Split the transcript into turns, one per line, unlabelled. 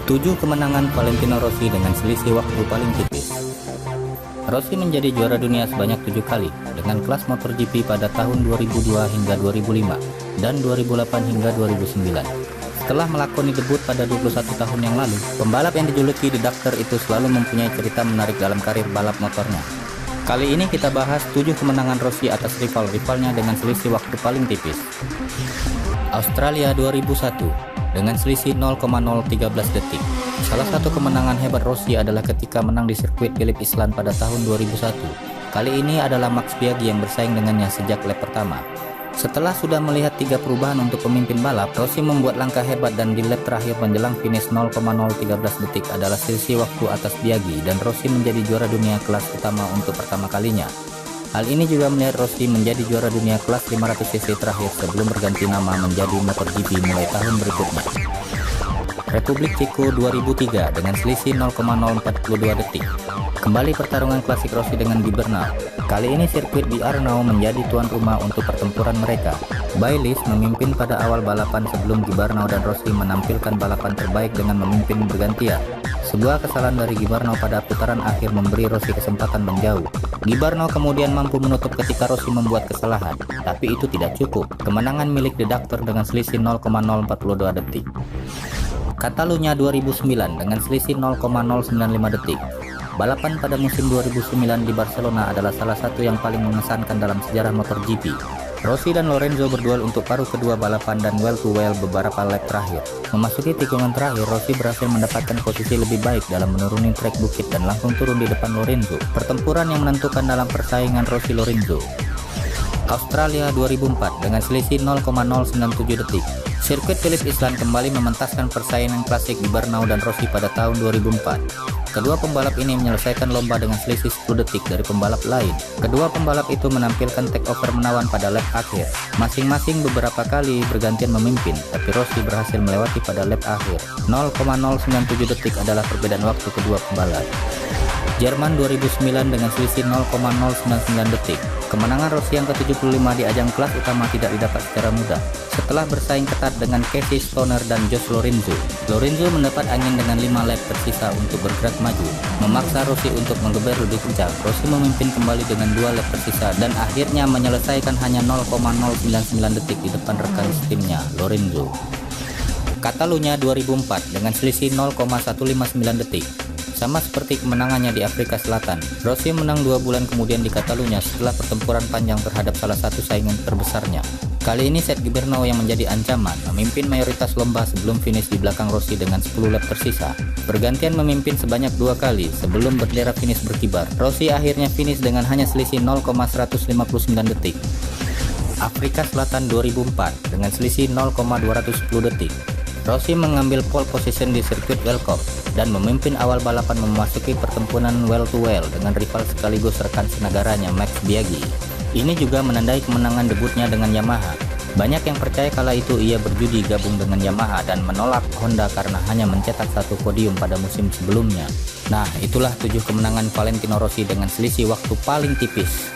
7 kemenangan Valentino Rossi dengan selisih waktu paling tipis. Rossi menjadi juara dunia sebanyak 7 kali dengan kelas MotoGP pada tahun 2002 hingga 2005 dan 2008 hingga 2009. Setelah melakoni debut pada 21 tahun yang lalu, pembalap yang dijuluki The Doctor itu selalu mempunyai cerita menarik dalam karir balap motornya. Kali ini kita bahas 7 kemenangan Rossi atas rival-rivalnya dengan selisih waktu paling tipis. Australia 2001 dengan selisih 0,013 detik. Salah satu kemenangan hebat Rossi adalah ketika menang di sirkuit Phillip Island pada tahun 2001. Kali ini adalah Max Biaggi yang bersaing dengannya sejak lap pertama. Setelah sudah melihat 3 perubahan untuk pemimpin balap, Rossi membuat langkah hebat dan di lap terakhir menjelang finish 0,013 detik adalah selisih waktu atas Biaggi dan Rossi menjadi juara dunia kelas utama untuk pertama kalinya. Hal ini juga melihat Rossi menjadi juara dunia kelas 500cc terakhir sebelum berganti nama menjadi MotoGP mulai tahun berikutnya. Republik Ceko 2003 dengan selisih 0,042 detik. Kembali pertarungan klasik Rossi dengan Gibernau. Kali ini sirkuit di Arnau menjadi tuan rumah untuk pertempuran mereka. Bayliss memimpin pada awal balapan sebelum Gibernau dan Rossi menampilkan balapan terbaik dengan memimpin bergantian. Sebuah kesalahan dari Gibernau pada putaran akhir memberi Rossi kesempatan menjauh. Gibernau kemudian mampu menutup ketika Rossi membuat kesalahan, tapi itu tidak cukup. Kemenangan milik The Doctor dengan selisih 0,042 detik. Catalunya 2009 dengan selisih 0,095 detik. Balapan pada musim 2009 di Barcelona adalah salah satu yang paling mengesankan dalam sejarah MotoGP. Rossi dan Lorenzo berduel untuk paruh kedua balapan dan well-to-well beberapa lap terakhir. Memasuki tikungan terakhir, Rossi berhasil mendapatkan posisi lebih baik dalam menuruni trek bukit dan langsung turun di depan Lorenzo. Pertempuran yang menentukan dalam persaingan Rossi-Lorenzo. Australia 2004 dengan selisih 0,097 detik. Sirkuit Phillip Island kembali mementaskan persaingan klasik di Gibernau dan Rossi pada tahun 2004. Kedua pembalap ini menyelesaikan lomba dengan selisih 10 detik dari pembalap lain. Kedua pembalap itu menampilkan takeover menawan pada lap akhir. Masing-masing beberapa kali bergantian memimpin, tapi Rossi berhasil melewati pada lap akhir. 0,097 detik adalah perbedaan waktu kedua pembalap. Jerman 2009 dengan selisih 0,099 detik. Kemenangan Rossi yang ke-75 di ajang kelas utama tidak didapat secara mudah. Setelah bersaing ketat dengan Casey Stoner dan Josh Lorenzo, Lorenzo mendapat angin dengan 5 lap tersisa untuk bergerak maju, memaksa Rossi untuk menggeber lebih kencang. Rossi memimpin kembali dengan 2 lap tersisa dan akhirnya menyelesaikan hanya 0,099 detik di depan rekan timnya, Lorenzo. Catalunya 2004 dengan selisih 0,159 detik. Sama seperti kemenangannya di Afrika Selatan, Rossi menang 2 bulan kemudian di Catalunya setelah pertempuran panjang terhadap salah satu saingan terbesarnya. Kali ini Seth Gibernau yang menjadi ancaman, memimpin mayoritas lomba sebelum finish di belakang Rossi dengan 10 lap tersisa. Bergantian memimpin sebanyak 2 kali sebelum bendera finish berkibar. Rossi akhirnya finish dengan hanya selisih 0,159 detik. Afrika Selatan 2004 dengan selisih 0,210 detik. Rossi mengambil pole position di sirkuit Welcome dan memimpin awal balapan memasuki pertempuran well-to-well dengan rival sekaligus rekan senegaranya Max Biaggi. Ini juga menandai kemenangan debutnya dengan Yamaha. Banyak yang percaya kala itu ia berjudi gabung dengan Yamaha dan menolak Honda karena hanya mencetak 1 podium pada musim sebelumnya. Nah, itulah 7 kemenangan Valentino Rossi dengan selisih waktu paling tipis.